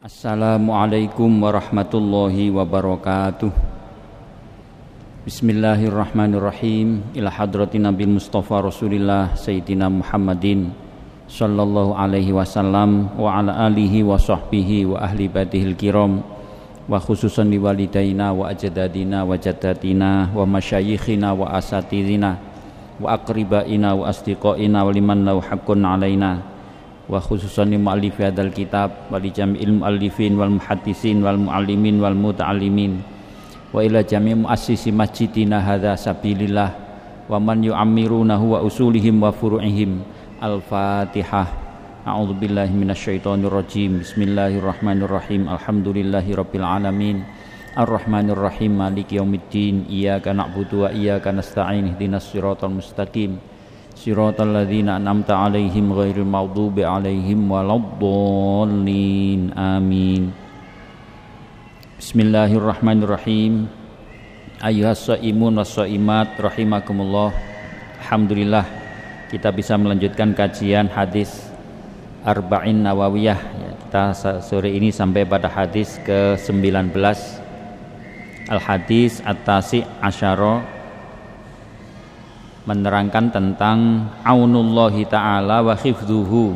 Assalamualaikum warahmatullahi wabarakatuh. Bismillahirrahmanirrahim. Ila hadratin Nabi Mustafa Rasulillah Sayyidina Muhammadin sallallahu alaihi wasallam wa ala alihi wa sahbihi wa ahli badihil kiram, wa khususan li walidaina wa ajdadina wa jaddatina wa masyayikhina wa asatidina wa aqribaina wa asdiqaina wa liman lahu haqqun alaina, wa khususan li mu'allifi hadzal kitab wa li jami'il mu'allifin wal muhaddisin wal mu'allimin wal muta'allimin wa ila jami' muassisi masjidina hadza sabilillah wa man yu'ammirunahu wa usulihim wa furu'ihim. Al-Fatihah. A'udzubillahi minasyaitonir rajim. Bismillahirrahmanirrahim. Alhamdulillahirabbil alamin. Arrahmanirrahim. Maliki yaumiddin. Iyyaka na'budu wa iyyaka nasta'in. Ihdinas siratal mustaqim. Siratal ladzina an'amta 'alaihim ghairil maghdubi 'alaihim waladdallin. Amin. Bismillahirrahmanirrahim. Ayyuhas shaimun was shaimat rahimakumullah. Alhamdulillah kita bisa melanjutkan kajian hadis Arba'in Nawawiyah. Kita sore ini sampai pada hadis ke-19. Al-hadis at-tasi' asyara, menerangkan tentang aunullahi ta'ala wa khifduhu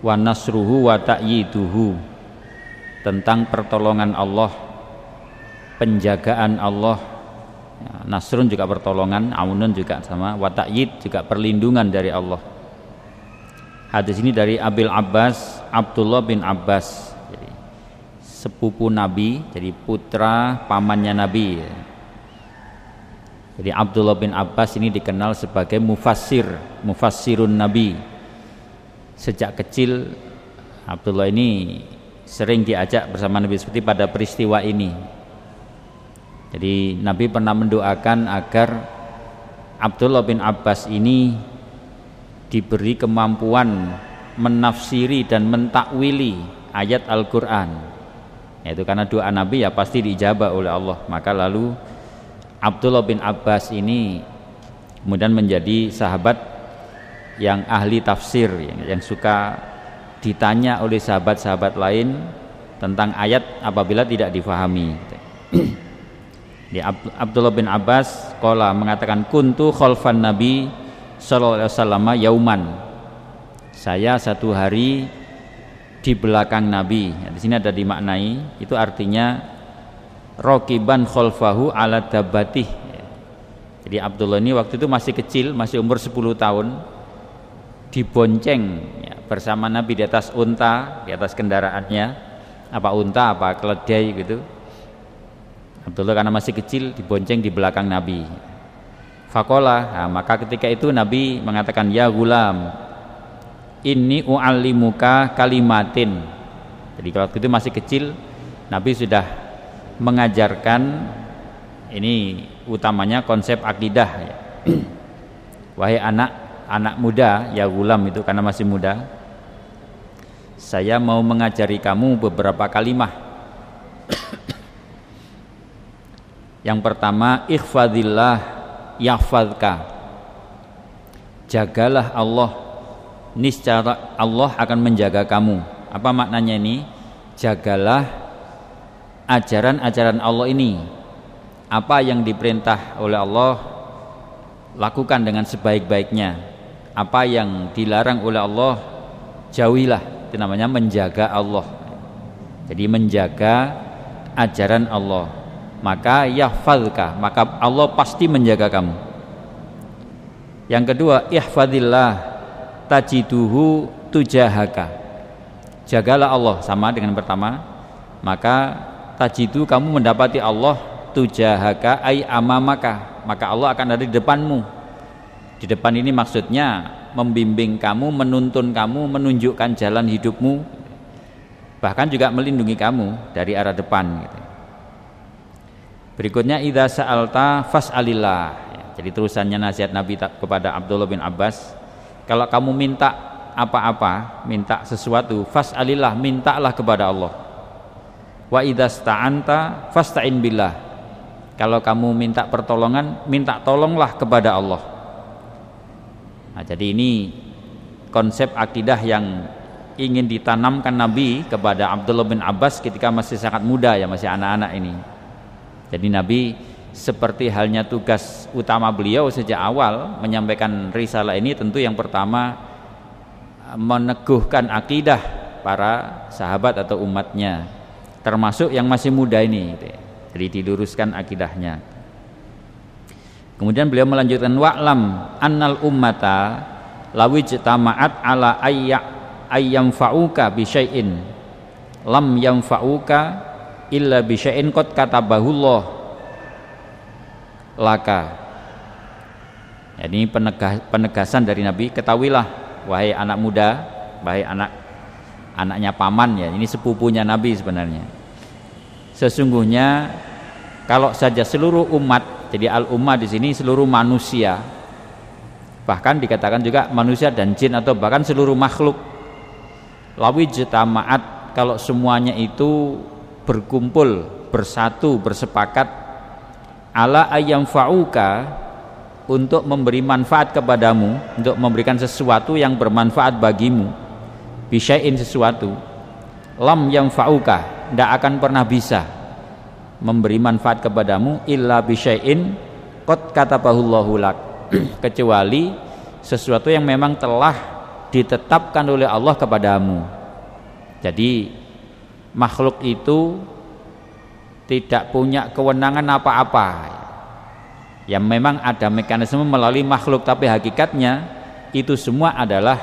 wa nasruhu wa ta'yiduhu, tentang pertolongan Allah, penjagaan Allah. Ya, nasrun juga pertolongan, aunun juga sama, wa ta'yid juga perlindungan dari Allah. Hadis ini dari Abil Abbas, Abdullah bin Abbas, jadi sepupu Nabi, jadi putra pamannya Nabi. Jadi Abdullah bin Abbas ini dikenal sebagai mufassirun Nabi. Sejak kecil Abdullah ini sering diajak bersama Nabi seperti pada peristiwa ini. Jadi Nabi pernah mendoakan agar Abdullah bin Abbas ini diberi kemampuan menafsiri dan mentakwili ayat Al-Quran. Yaitu karena doa Nabi ya pasti diijabah oleh Allah. Maka lalu Abdullah bin Abbas ini kemudian menjadi sahabat yang ahli tafsir, yang suka ditanya oleh sahabat-sahabat lain tentang ayat apabila tidak difahami. Di Abdullah bin Abbas qala mengatakan, kuntu khalfan Nabi sallallahu alaihi wasallam yauman. Saya satu hari di belakang Nabi. Di sini ada dimaknai, itu artinya rokiban khalfahu ala dabbatih. Jadi Abdullah ini waktu itu masih kecil, masih umur 10 tahun, dibonceng ya, bersama Nabi di atas unta, di atas kendaraannya, apa unta apa keledai gitu. Abdullah karena masih kecil dibonceng di belakang Nabi. Faqala, nah, maka ketika itu Nabi mengatakan, ya gulam, inni u'allimuka kalimatin. Jadi waktu itu masih kecil, Nabi sudah mengajarkan, ini utamanya konsep akidah ya. Wahai anak muda, ya gulam itu karena masih muda, saya mau mengajari kamu beberapa kalimah. Yang pertama, ikhfadillah yahfadka. Jagalah Allah, niscaya Allah akan menjaga kamu. Apa maknanya ini? Jagalah ajaran-ajaran Allah ini. Apa yang diperintah oleh Allah, lakukan dengan sebaik-baiknya. Apa yang dilarang oleh Allah, jauhilah. Itu namanya menjaga Allah. Jadi menjaga ajaran Allah. Maka yahfadka, maka Allah pasti menjaga kamu. Yang kedua, ihfadillah tajiduhu tujahaka. Jagalah Allah, sama dengan pertama. Maka tajidu, kamu mendapati Allah, tujahaka ay amamaka, maka Allah akan ada di depanmu. Di depan ini maksudnya membimbing kamu, menuntun kamu, menunjukkan jalan hidupmu, bahkan juga melindungi kamu dari arah depan gitu. Berikutnya, idza sa'alta fas'alillah. Jadi terusannya nasihat Nabi kepada Abdullah bin Abbas, kalau kamu minta apa-apa, minta sesuatu, fas'alillah, mintalah kepada Allah. Wa idza sta'anta fasta'in billah. Kalau kamu minta pertolongan, minta tolonglah kepada Allah. Nah, jadi ini konsep akidah yang ingin ditanamkan Nabi kepada Abdullah bin Abbas ketika masih sangat muda ya, masih anak-anak ini. Jadi Nabi seperti halnya tugas utama beliau sejak awal menyampaikan risalah ini, tentu yang pertama meneguhkan akidah para sahabat atau umatnya, termasuk yang masih muda ini, jadi diluruskan akidahnya. Kemudian beliau melanjutkan, wa'lam annal ummata lawijtama'at ala ayyam fa'uka bi syai'in lam yanfa'uka illa bi syai'in qad katabahullah laka. Ini penegasan dari Nabi, ketahuilah wahai anak muda, wahai anaknya paman ya, ini sepupunya Nabi sebenarnya. Sesungguhnya kalau saja seluruh umat, jadi al-ummah di sini seluruh manusia, bahkan dikatakan juga manusia dan jin atau bahkan seluruh makhluk, lawijtama'at, kalau semuanya itu berkumpul, bersatu, bersepakat, ala ayyam fa'uka, untuk memberi manfaat kepadamu, untuk memberikan sesuatu yang bermanfaat bagimu, bisyai'in, sesuatu, lam yanfa'uka, tidak akan pernah bisa memberi manfaat kepadamu, illa bisyai'in qad katabahullahu lak, kecuali sesuatu yang memang telah ditetapkan oleh Allah kepadamu. Jadi makhluk itu tidak punya kewenangan apa-apa, yang memang ada mekanisme melalui makhluk, tapi hakikatnya itu semua adalah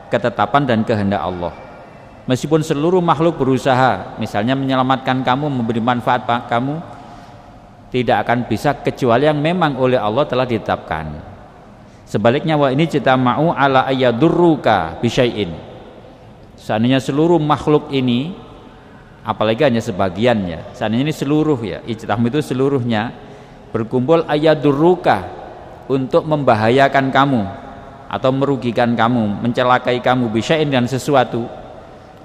ketetapan dan kehendak Allah. Meskipun seluruh makhluk berusaha misalnya menyelamatkan kamu, memberi manfaat kamu, tidak akan bisa kecuali yang memang oleh Allah telah ditetapkan. Sebaliknya, wa ini jitama'u ala ayyadurruka bisyai'in, seandainya seluruh makhluk ini, apalagi hanya sebagiannya, seandainya ini seluruh ya, ijtihad itu seluruhnya berkumpul ayyadurruka, untuk membahayakan kamu atau merugikan kamu, mencelakai kamu, bisyai'in, dan sesuatu,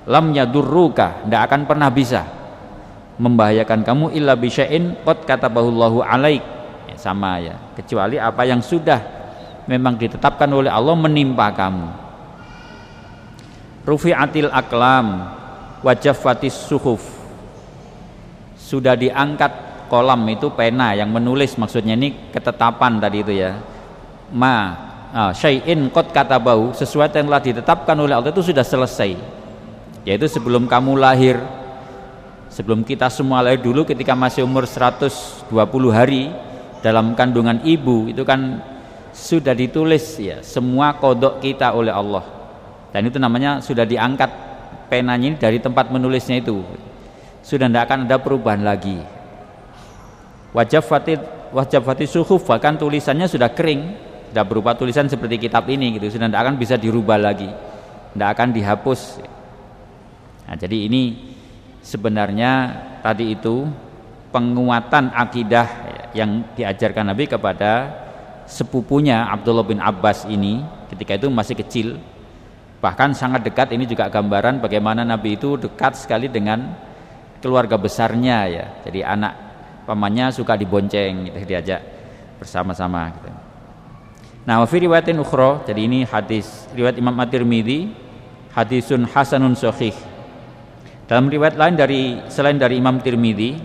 lam yadurruka, tidak akan pernah bisa membahayakan kamu, illa bisyai'in qad katabahullahu alaik, ya, sama ya, kecuali apa yang sudah memang ditetapkan oleh Allah menimpa kamu. Rufi'atil aqlam wajaffatis suhuf, sudah diangkat kolam, itu pena yang menulis, maksudnya ini ketetapan tadi itu ya, syai'in qad katabahu, sesuatu yang telah ditetapkan oleh Allah itu sudah selesai, yaitu sebelum kamu lahir, sebelum kita semua lahir dulu, ketika masih umur 120 hari dalam kandungan ibu, itu kan sudah ditulis ya semua kodok kita oleh Allah, dan itu namanya sudah diangkat penanya ini dari tempat menulisnya, itu sudah tidak akan ada perubahan lagi. Wajafati suhuf, bahkan tulisannya sudah kering, sudah berupa tulisan seperti kitab ini gitu, sudah tidak akan bisa dirubah lagi, tidak akan dihapus. Nah, jadi ini sebenarnya tadi itu penguatan akidah yang diajarkan Nabi kepada sepupunya Abdullah bin Abbas ini ketika itu masih kecil, bahkan sangat dekat. Ini juga gambaran bagaimana Nabi itu dekat sekali dengan keluarga besarnya ya, jadi anak pamannya suka dibonceng gitu, diajak bersama-sama gitu. Nah, wa fi riwayatin ukhra, jadi ini hadis riwayat Imam At-Tirmidzi, hadisun hasanun sahih. Dalam riwayat lain selain dari Imam Tirmidzi,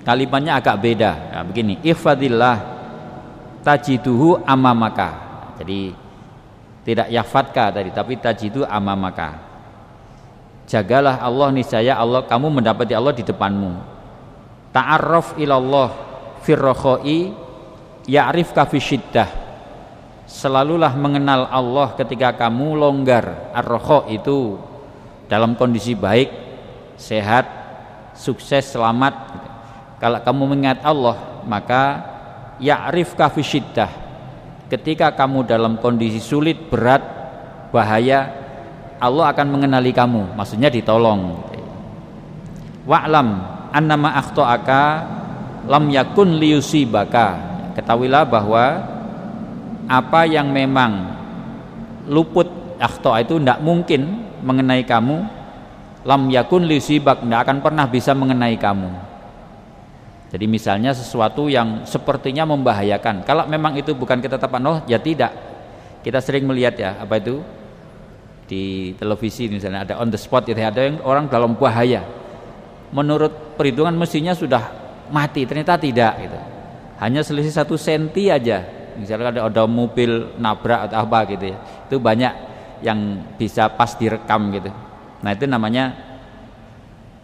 kalimatnya agak beda. Nah, begini, ihfadillah tajiduhu amamaka. Jadi tidak yahfadka tadi, tapi tajidu amamaka. Jagalah Allah, niscaya Allah, kamu mendapati Allah di depanmu. Ta'arraf ilallah firrokhoi ya'rifka fisyiddah, selalulah mengenal Allah ketika kamu longgar. Ar-rokho itu dalam kondisi baik, sehat, sukses, selamat. Kalau kamu mengingat Allah, maka ya'rifka fisyiddah, ketika kamu dalam kondisi sulit, berat, bahaya, Allah akan mengenali kamu, maksudnya ditolong. Wa'lam annama akhta'aka lam yakun liyusibaka, ketahuilah bahwa apa yang memang luput, akhta' itu tidak mungkin mengenai kamu, lam yakun liyusibak, tidak akan pernah bisa mengenai kamu. Jadi misalnya sesuatu yang sepertinya membahayakan, kalau memang itu bukan ketetapan Allah, ya tidak. Kita sering melihat ya, apa itu, di televisi misalnya ada on the spot itu, ada yang orang dalam bahaya. Menurut perhitungan mestinya sudah mati, ternyata tidak gitu. Hanya selisih 1 senti aja. Misalnya ada mobil nabrak atau apa gitu ya. Itu banyak yang bisa pas direkam gitu. Nah, itu namanya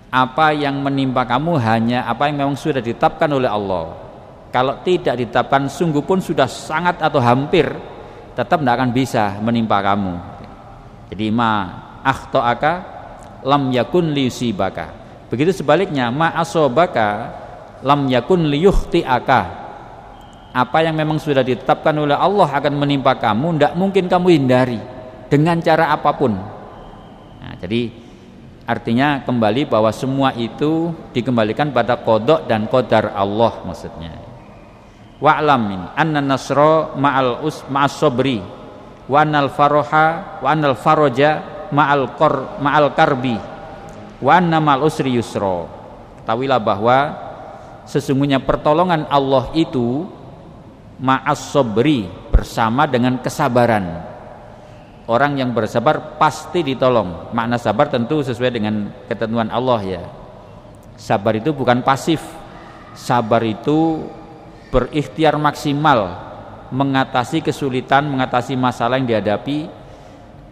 apa yang menimpa kamu hanya apa yang memang sudah ditetapkan oleh Allah. Kalau tidak ditetapkan sungguh pun sudah sangat atau hampir, tetap tidak akan bisa menimpa kamu. Jadi ma akhta'aka lam yakun liyusibaka. Begitu sebaliknya, ma asobaka lam yakun liyukhti'aka. Apa yang memang sudah ditetapkan oleh Allah akan menimpa kamu, tidak mungkin kamu hindari dengan cara apapun. Nah, jadi artinya kembali bahwa semua itu dikembalikan pada qada dan qadar Allah maksudnya. Wa'lam anna nasra ma'as sabri wa annal faraha wa annal faraja ma'al karbi wa anna ma'al usri yusra. Ketahuilah bahwa sesungguhnya pertolongan Allah itu ma'as sabri, bersama dengan kesabaran. Orang yang bersabar pasti ditolong. Makna sabar tentu sesuai dengan ketentuan Allah ya. Sabar itu bukan pasif. Sabar itu berikhtiar maksimal mengatasi kesulitan, mengatasi masalah yang dihadapi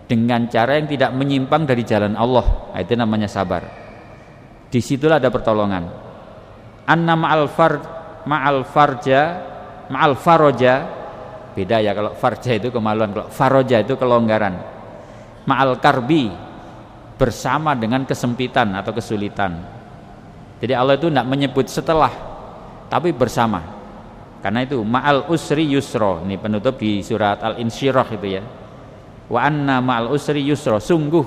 dengan cara yang tidak menyimpang dari jalan Allah. Nah, itu namanya sabar. Disitulah ada pertolongan. Anna ma'al faroja, beda ya, kalau farja itu kemaluan, kalau faroja itu kelonggaran. Ma'al karbi, bersama dengan kesempitan atau kesulitan. Jadi Allah itu tidak menyebut setelah, tapi bersama. Karena itu ma'al usri yusra, ini penutup di surat Al-Insyirah itu ya. Wa anna ma'al usri yusra, sungguh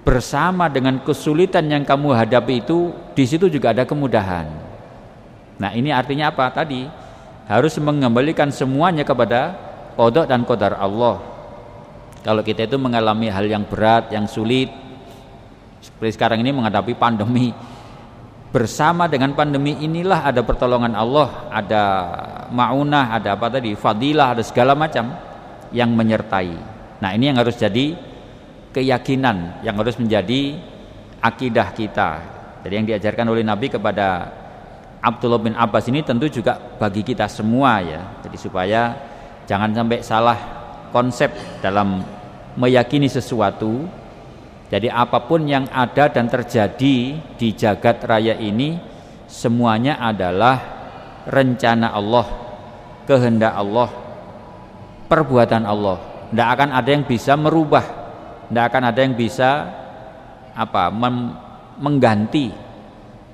bersama dengan kesulitan yang kamu hadapi itu, di situ juga ada kemudahan. Nah, ini artinya apa tadi? Harus mengembalikan semuanya kepada qada dan qadar Allah. Kalau kita itu mengalami hal yang berat, yang sulit, seperti sekarang ini menghadapi pandemi, bersama dengan pandemi inilah ada pertolongan Allah, ada ma'unah, ada apa tadi, fadilah, ada segala macam yang menyertai. Nah, ini yang harus jadi keyakinan, yang harus menjadi akidah kita. Jadi yang diajarkan oleh Nabi kepada Abdullah bin Abbas ini tentu juga bagi kita semua ya. Jadi supaya jangan sampai salah konsep dalam meyakini sesuatu. Jadi apapun yang ada dan terjadi di jagat raya ini, semuanya adalah rencana Allah, kehendak Allah, perbuatan Allah. Tidak akan ada yang bisa merubah, tidak akan ada yang bisa mengganti,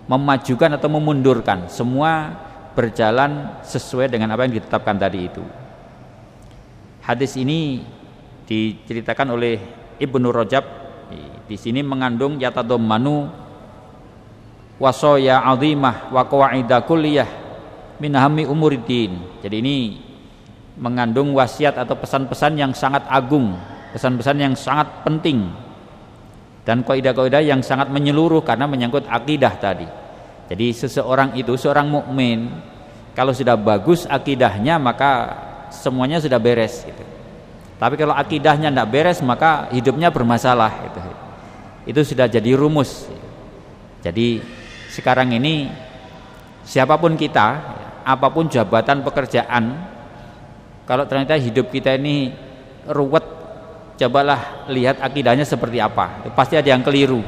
memajukan atau memundurkan. Semua berjalan sesuai dengan apa yang ditetapkan tadi itu. Hadis ini diceritakan oleh Ibnu Rajab. Di sini mengandung yatadammanu wasaya azimah wa qawaida kulliyah min ahammi umuriddin. Jadi ini mengandung wasiat atau pesan-pesan yang sangat agung, pesan-pesan yang sangat penting, dan kaidah-kaidah yang sangat menyeluruh karena menyangkut akidah tadi. Jadi seseorang itu, seorang mukmin, kalau sudah bagus akidahnya maka semuanya sudah beres gitu. Tapi kalau akidahnya tidak beres maka hidupnya bermasalah gitu. Itu sudah jadi rumus. Jadi sekarang ini siapapun kita, apapun jabatan pekerjaan, kalau ternyata hidup kita ini ruwet, cobalah lihat akidahnya seperti apa. Pasti ada yang keliru.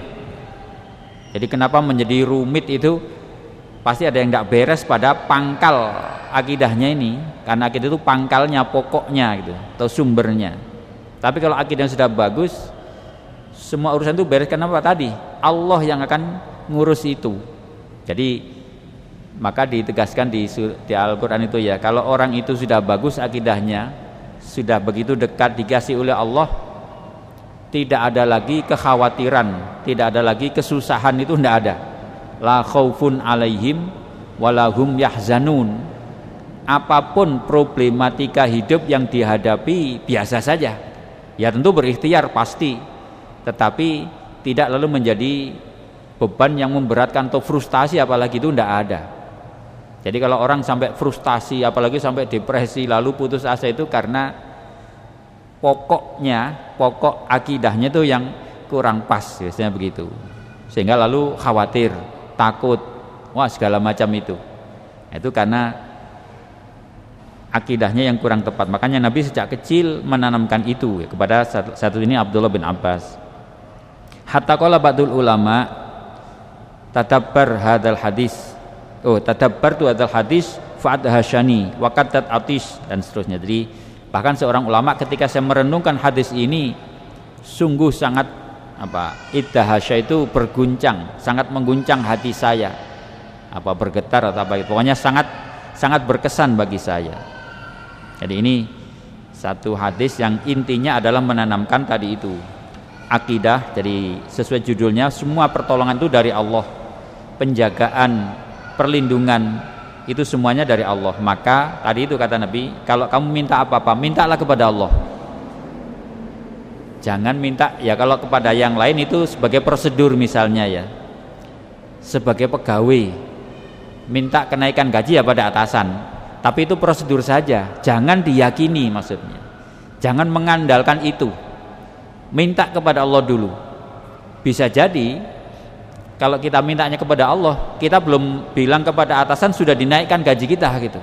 Jadi kenapa menjadi rumit itu, pasti ada yang tidak beres pada pangkal akidahnya ini. Karena akidah itu pangkalnya, pokoknya gitu, atau sumbernya. Tapi kalau akidahnya sudah bagus, semua urusan itu beres. Kenapa tadi? Allah yang akan ngurus itu. Jadi maka ditegaskan di Al-Quran itu ya, kalau orang itu sudah bagus akidahnya, sudah begitu dekat dikasih oleh Allah, tidak ada lagi kekhawatiran, tidak ada lagi kesusahan, itu tidak ada. La khaufun alaihim walahum yahzanun. Apapun problematika hidup yang dihadapi biasa saja. Ya tentu berikhtiar pasti, tetapi tidak lalu menjadi beban yang memberatkan atau frustasi, apalagi itu tidak ada. Jadi kalau orang sampai frustasi, apalagi sampai depresi lalu putus asa, itu karena pokok akidahnya itu yang kurang pas, biasanya begitu. Sehingga lalu khawatir, takut, wah segala macam itu. Itu karena akidahnya yang kurang tepat. Makanya Nabi sejak kecil menanamkan itu ya, kepada satu ini Abdullah bin Abbas. Hatta qala ba'dul ulama tadabbar hadal hadis. Tadabbar tu hadal hadis fa'adhashani wa qaddat atis dan seterusnya. Jadi bahkan seorang ulama ketika saya merenungkan hadis ini sungguh sangat iddahasya itu berguncang, sangat mengguncang hati saya. Bergetar atau apa, pokoknya sangat berkesan bagi saya. Jadi ini satu hadis yang intinya adalah menanamkan tadi itu akidah. Jadi sesuai judulnya, semua pertolongan itu dari Allah, penjagaan, perlindungan itu semuanya dari Allah. Maka tadi itu kata Nabi, kalau kamu minta apa-apa, mintalah kepada Allah. Jangan minta ya kalau kepada yang lain itu sebagai prosedur, misalnya ya sebagai pegawai minta kenaikan gaji ya pada atasan, tapi itu prosedur saja, jangan diyakini, maksudnya jangan mengandalkan itu. Minta kepada Allah dulu. Bisa jadi kalau kita mintanya kepada Allah, kita belum bilang kepada atasan sudah dinaikkan gaji kita gitu.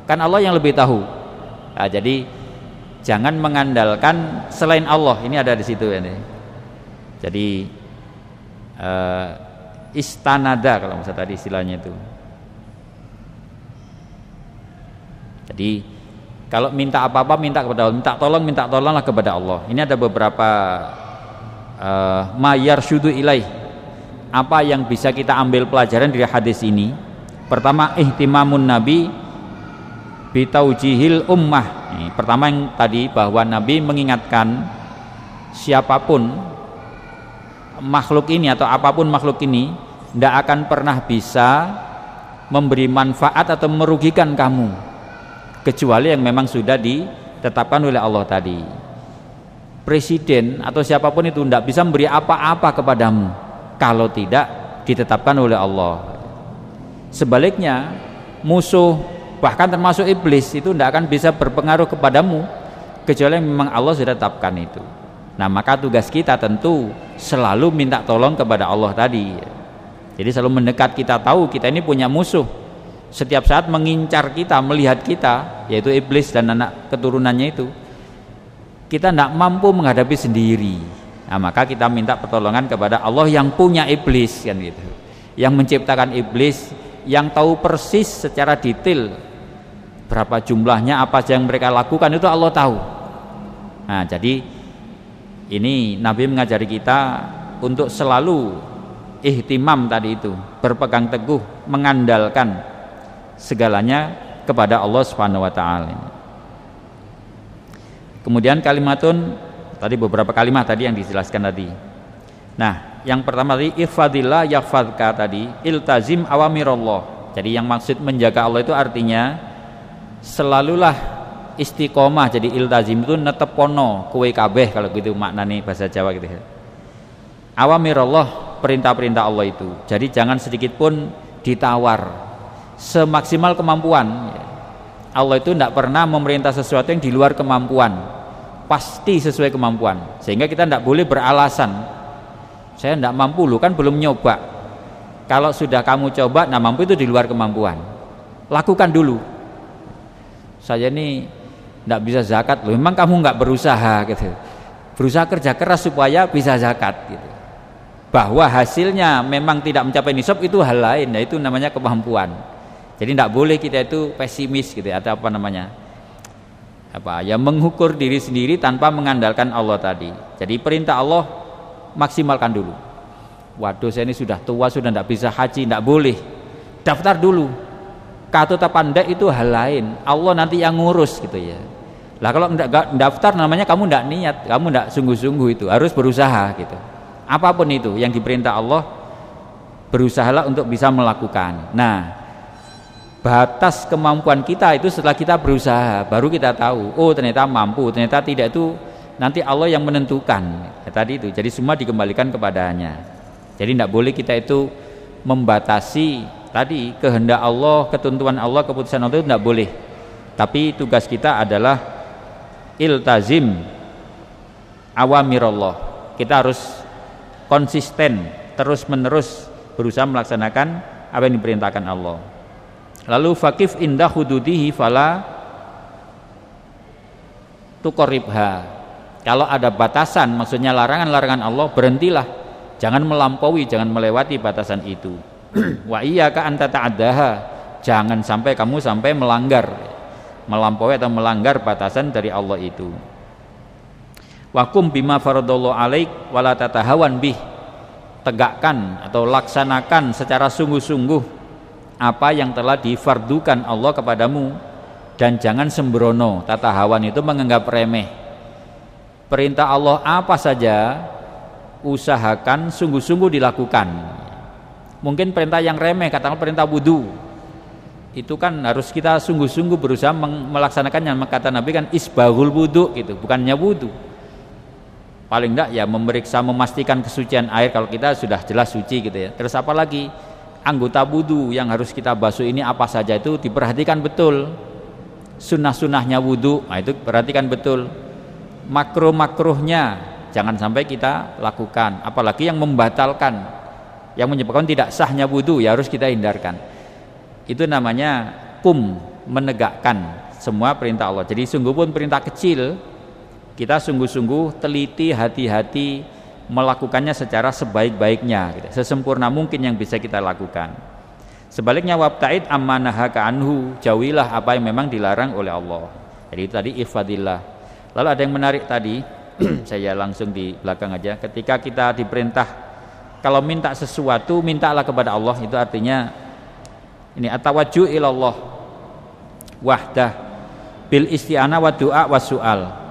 Kan Allah yang lebih tahu. Nah, jadi jangan mengandalkan selain Allah. Ini ada di situ ya. Jadi istanada kalau misalnya tadi istilahnya itu. Jadi kalau minta apa-apa minta kepada Allah, minta tolonglah kepada Allah. Ini ada beberapa mayar syudu ilaih, apa yang bisa kita ambil pelajaran dari hadis ini. Pertama, ihtimamun Nabi bitaujihil ummah. Pertama yang tadi, bahwa Nabi mengingatkan siapapun makhluk ini atau apapun makhluk ini tidak akan pernah bisa memberi manfaat atau merugikan kamu kecuali yang memang sudah ditetapkan oleh Allah tadi. Presiden atau siapapun itu tidak bisa memberi apa-apa kepadamu kalau tidak ditetapkan oleh Allah. Sebaliknya, musuh bahkan termasuk iblis itu tidak akan bisa berpengaruh kepadamu kecuali memang Allah sudah tetapkan itu. Nah, maka tugas kita tentu selalu minta tolong kepada Allah tadi. Jadi selalu mendekat, kita tahu kita ini punya musuh setiap saat mengincar kita, melihat kita, yaitu iblis dan anak keturunannya itu. Kita tidak mampu menghadapi sendiri. Nah, maka kita minta pertolongan kepada Allah yang punya iblis, kan gitu, yang menciptakan iblis, yang tahu persis secara detail berapa jumlahnya, apa yang mereka lakukan itu Allah tahu. Nah, jadi ini Nabi mengajari kita untuk selalu ihtimam tadi itu, berpegang teguh, mengandalkan segalanya kepada Allah Subhanahu wa taala. Kemudian kalimatun, tadi beberapa kalimat tadi yang dijelaskan tadi. Nah, yang pertama tadi ihfadillah yahfadka tadi, iltazim awamirallah. Jadi yang maksud menjaga Allah itu artinya selalulah istiqomah. Jadi iltazim itu netepono kowe kabeh, kalau gitu maknane bahasa Jawa gitu. Awamirallah, perintah-perintah Allah itu. Jadi jangan sedikit pun ditawar, semaksimal kemampuan. Allah itu tidak pernah memerintah sesuatu yang di luar kemampuan, pasti sesuai kemampuan. Sehingga kita tidak boleh beralasan, saya tidak mampu, lu kan belum nyoba. Kalau sudah kamu coba, nah mampu itu di luar kemampuan, lakukan dulu. Saya ini tidak bisa zakat, loh memang kamu nggak berusaha gitu, berusaha kerja keras supaya bisa zakat gitu. Bahwa hasilnya memang tidak mencapai nisab itu hal lain, yaitu namanya kemampuan. Jadi tidak boleh kita itu pesimis gitu, atau mengukur diri sendiri tanpa mengandalkan Allah tadi. Jadi perintah Allah maksimalkan dulu. Waduh, saya ini sudah tua, sudah tidak bisa haji, tidak boleh. Daftar dulu. Katut pandai itu hal lain, Allah nanti yang ngurus gitu ya. Lah kalau tidak daftar namanya kamu tidak niat, kamu tidak sungguh-sungguh, itu harus berusaha gitu. Apapun itu yang diperintah Allah, berusahalah untuk bisa melakukan. Nah, batas kemampuan kita itu setelah kita berusaha baru kita tahu, oh ternyata mampu, ternyata tidak, itu nanti Allah yang menentukan ya, tadi itu. Jadi semua dikembalikan kepadanya. Jadi tidak boleh kita itu membatasi tadi kehendak Allah, ketentuan Allah, keputusan Allah, itu tidak boleh. Tapi tugas kita adalah iltazim awamirallah. Kita harus konsisten, terus-menerus berusaha melaksanakan apa yang diperintahkan Allah. Lalu faqif inda hududihi fala tuqarribha. Kalau ada batasan, maksudnya larangan-larangan Allah, berhentilah. Jangan melampaui, jangan melewati batasan itu. Wa iyyaka an tata'addaha. Jangan sampai kamu melanggar, melampaui atau melanggar batasan dari Allah itu. Wa qum bima faradallahu alaik wa la tatahawan bih. Tegakkan atau laksanakan secara sungguh-sungguh apa yang telah difardukan Allah kepadamu, dan jangan sembrono. Tatahawan itu menganggap remeh. Perintah Allah apa saja usahakan sungguh-sungguh dilakukan. Mungkin perintah yang remeh, katakanlah perintah wudu, itu kan harus kita sungguh-sungguh berusaha melaksanakannya. Kata Nabi kan isbaghul wudu gitu, bukannya wudu. Paling enggak ya memeriksa, memastikan kesucian air kalau kita sudah jelas suci gitu ya. Terus apa lagi? Anggota wudu yang harus kita basuh ini apa saja, itu diperhatikan betul. Sunnah-sunnahnya wudu, nah itu perhatikan betul. Makruh-makruhnya jangan sampai kita lakukan, apalagi yang membatalkan, yang menyebabkan tidak sahnya wudu ya harus kita hindarkan. Itu namanya menegakkan semua perintah Allah. Jadi sungguh pun perintah kecil, kita sungguh-sungguh teliti, hati-hati melakukannya secara sebaik-baiknya gitu, sesempurna mungkin yang bisa kita lakukan. Sebaliknya wabta'id amma nahaka anhu, jauhilah apa yang memang dilarang oleh Allah. Jadi itu tadi ifadillah. Lalu ada yang menarik tadi, saya langsung di belakang aja. Ketika kita diperintah kalau minta sesuatu, mintalah kepada Allah, itu artinya ini atawajjuh ilallah wahdah bil isti'anah wa du'a wa su'al.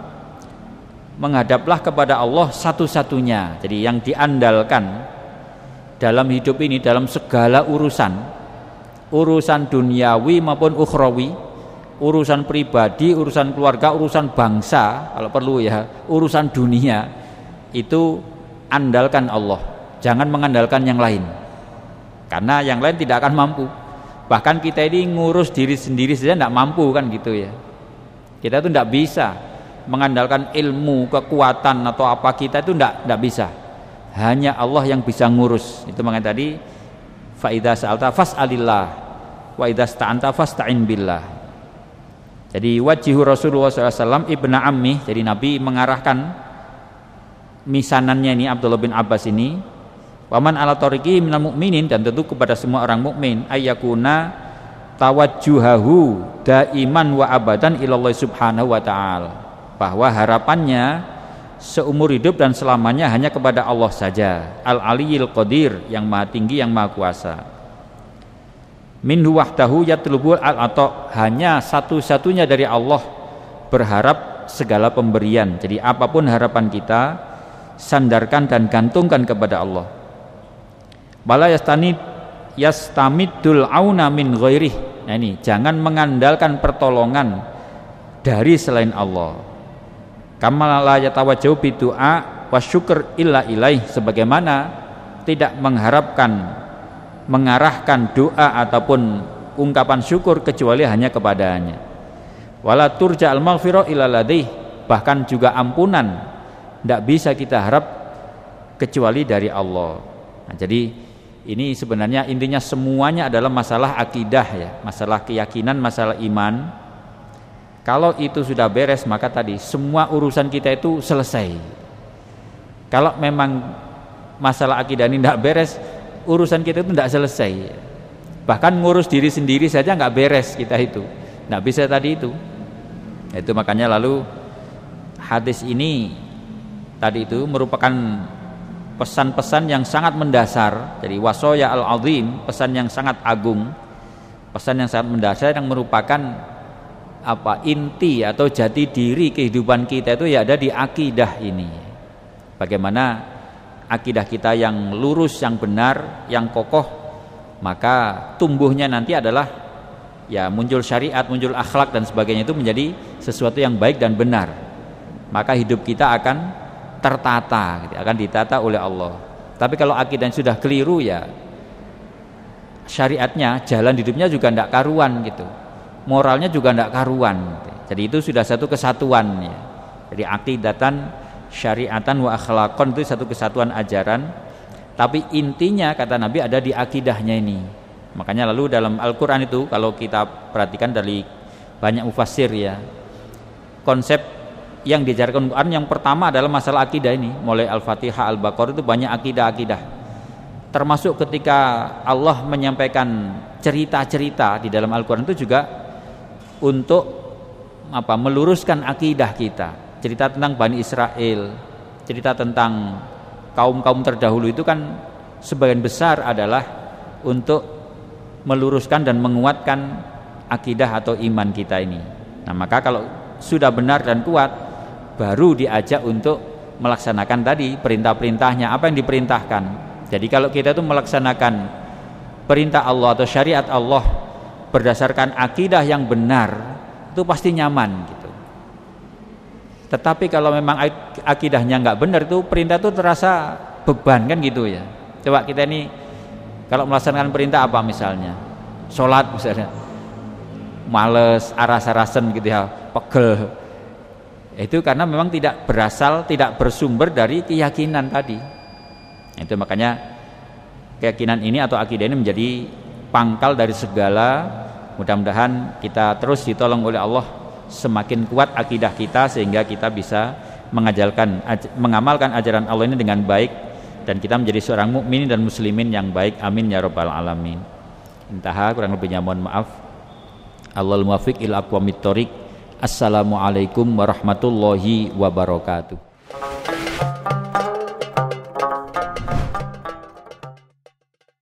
Menghadaplah kepada Allah satu-satunya. Jadi yang diandalkan dalam hidup ini, dalam segala urusan duniawi maupun ukhrawi, urusan pribadi, urusan keluarga, urusan bangsa, kalau perlu ya, urusan dunia, itu andalkan Allah. Jangan mengandalkan yang lain, karena yang lain tidak akan mampu. Bahkan kita ini ngurus diri sendiri saja tidak mampu kan gitu ya. Kita itu tidak bisa mengandalkan ilmu, kekuatan atau apa, kita itu tidak bisa. Hanya Allah yang bisa ngurus. Itu makanya tadi fa idza sa'alta fas'alillah wa idza sta'anta fasta'in billah. Jadi wajihu Rasulullah SAW ibnu ammi, jadi Nabi mengarahkan misanannya ini Abdullah bin Abbas ini, waman ala tariqi minal mu'minin, dan tentu kepada semua orang mukmin, ayyakuna tawajjuhahu daiman wa abadan ilallah subhanahu wa ta'ala, bahwa harapannya seumur hidup dan selamanya hanya kepada Allah saja, al-aliyil qadir, yang maha tinggi, yang maha kuasa. Minhu wahdahu yatlubul al-ata, hanya satu-satunya dari Allah berharap segala pemberian. Jadi apapun harapan kita, sandarkan dan gantungkan kepada Allah. Bala yastamidul auna min ghairih. Nah ini, jangan mengandalkan pertolongan dari selain Allah. Kama la yatawajjahu bidu'a wasyukur illa ilaih, sebagaimana tidak mengarahkan doa ataupun ungkapan syukur kecuali hanya kepadanya. Wala turja al maghfirah illa ladih, bahkan juga ampunan tidak bisa kita harap kecuali dari Allah. Nah, jadi ini sebenarnya intinya semuanya adalah masalah akidah ya, masalah keyakinan, masalah iman. Kalau itu sudah beres, maka tadi semua urusan kita itu selesai. Kalau memang masalah akidah ini tidak beres, urusan kita itu tidak selesai. Bahkan ngurus diri sendiri saja nggak beres kita itu, nggak bisa tadi itu. Itu makanya lalu hadis ini tadi itu merupakan pesan-pesan yang sangat mendasar. Jadi wasoya al-azim, pesan yang sangat agung, pesan yang sangat mendasar, yang merupakan inti atau jati diri kehidupan kita itu ya ada di akidah ini. Bagaimana akidah kita yang lurus, yang benar, yang kokoh, maka tumbuhnya nanti adalah ya muncul syariat, muncul akhlak dan sebagainya, itu menjadi sesuatu yang baik dan benar. Maka hidup kita akan tertata, gitu, akan ditata oleh Allah. Tapi kalau akidahnya sudah keliru, ya syariatnya, jalan hidupnya juga tidak karuan gitu, moralnya juga tidak karuan. Jadi itu sudah satu kesatuan ya. Jadi akidatan syariatan wa akhlaqan, itu satu kesatuan ajaran, tapi intinya kata Nabi ada di akidahnya ini. Makanya lalu dalam Al-Qur'an itu kalau kita perhatikan dari banyak mufassir ya, konsep yang diajarkan Al-Qur'an yang pertama adalah masalah akidah ini. Mulai Al-Fatihah, Al-Baqarah itu banyak akidah-akidah. Termasuk ketika Allah menyampaikan cerita-cerita di dalam Al-Qur'an itu juga untuk meluruskan akidah kita. Cerita tentang Bani Israel, cerita tentang kaum-kaum terdahulu itu kan sebagian besar adalah untuk meluruskan dan menguatkan akidah atau iman kita ini. Nah, maka kalau sudah benar dan kuat, baru diajak untuk melaksanakan tadi perintah-perintahnya, apa yang diperintahkan. Jadi kalau kita itu melaksanakan perintah Allah atau syariat Allah berdasarkan akidah yang benar, itu pasti nyaman gitu. Tetapi kalau memang akidahnya nggak benar, itu perintah itu terasa beban kan gitu ya. Coba kita ini kalau melaksanakan perintah apa misalnya, sholat misalnya, males, aras-arasen gitu ya, pegel. Itu karena memang tidak bersumber dari keyakinan tadi. Itu makanya keyakinan ini atau akidah ini menjadi pangkal dari segala. Mudah-mudahan kita terus ditolong oleh Allah semakin kuat akidah kita sehingga kita bisa mengamalkan ajaran Allah ini dengan baik dan kita menjadi seorang mukmin dan muslimin yang baik. Amin ya rabbal alamin. Intaha, kurang lebihnya mohon maaf. Allahul muwaffiq ila aqwamit thoriq. Assalamualaikum warahmatullahi wabarakatuh.